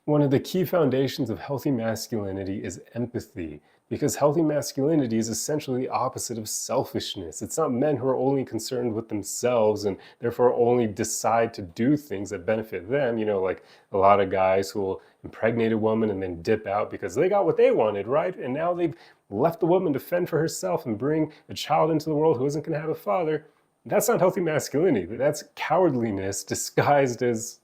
One of the key foundations of healthy masculinity is empathy, because healthy masculinity is essentially the opposite of selfishness. It's not men who are only concerned with themselves and therefore only decide to do things that benefit them. Like a lot of guys who will impregnate a woman and then dip out because they got what they wanted, right? And now they've left the woman to fend for herself and bring a child into the world who isn't going to have a father. That's not healthy masculinity. That's cowardliness disguised as,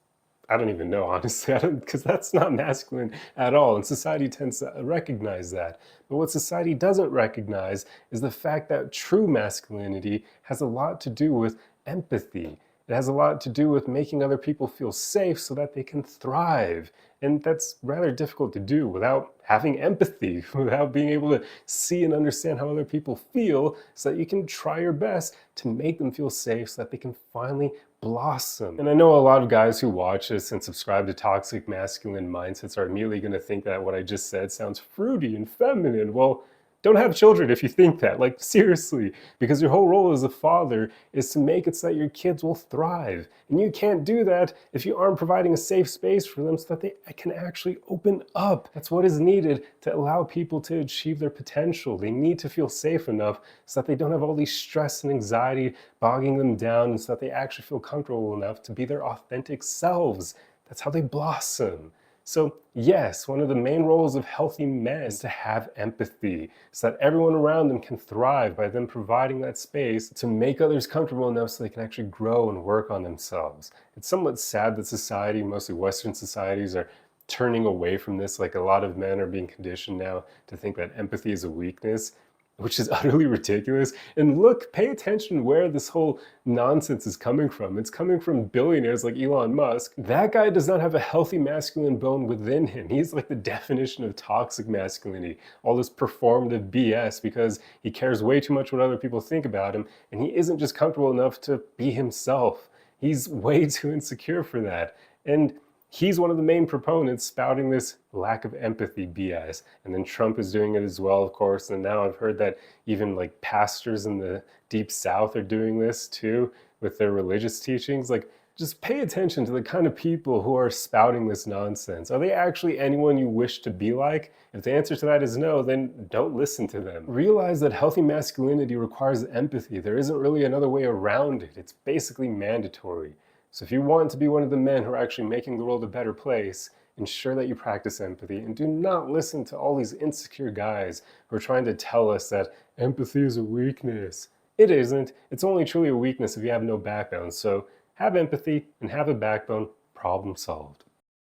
I don't even know, honestly, because that's not masculine at all. And society tends to recognize that. But what society doesn't recognize is the fact that true masculinity has a lot to do with empathy. It has a lot to do with making other people feel safe so that they can thrive. And that's rather difficult to do without having empathy, without being able to see and understand how other people feel, so that you can try your best to make them feel safe so that they can finally blossom. And I know a lot of guys who watch this and subscribe to toxic masculine mindsets are immediately going to think that what I just said sounds fruity and feminine. Well, don't have children if you think that, like seriously, because your whole role as a father is to make it so that your kids will thrive. And you can't do that if you aren't providing a safe space for them so that they can actually open up. That's what is needed to allow people to achieve their potential. They need to feel safe enough so that they don't have all these stress and anxiety bogging them down, and so that they actually feel comfortable enough to be their authentic selves. That's how they blossom. So yes, one of the main roles of healthy men is to have empathy so that everyone around them can thrive by them providing that space to make others comfortable enough so they can actually grow and work on themselves. It's somewhat sad that society, mostly Western societies, are turning away from this. Like a lot of men are being conditioned now to think that empathy is a weakness, which is utterly ridiculous. And look, pay attention where this whole nonsense is coming from. It's coming from billionaires like Elon Musk. That guy does not have a healthy masculine bone within him. He's like the definition of toxic masculinity, all this performative BS, because he cares way too much what other people think about him, and he isn't just comfortable enough to be himself. He's way too insecure for that. And he's one of the main proponents spouting this lack of empathy BS. And then Trump is doing it as well, of course. And now I've heard that even like pastors in the deep South are doing this too with their religious teachings. Like, just pay attention to the kind of people who are spouting this nonsense. Are they actually anyone you wish to be like? If the answer to that is no, then don't listen to them. Realize that healthy masculinity requires empathy. There isn't really another way around it. It's basically mandatory. So if you want to be one of the men who are actually making the world a better place, ensure that you practice empathy, and do not listen to all these insecure guys who are trying to tell us that empathy is a weakness. It isn't. It's only truly a weakness if you have no backbone. So have empathy and have a backbone. Problem solved.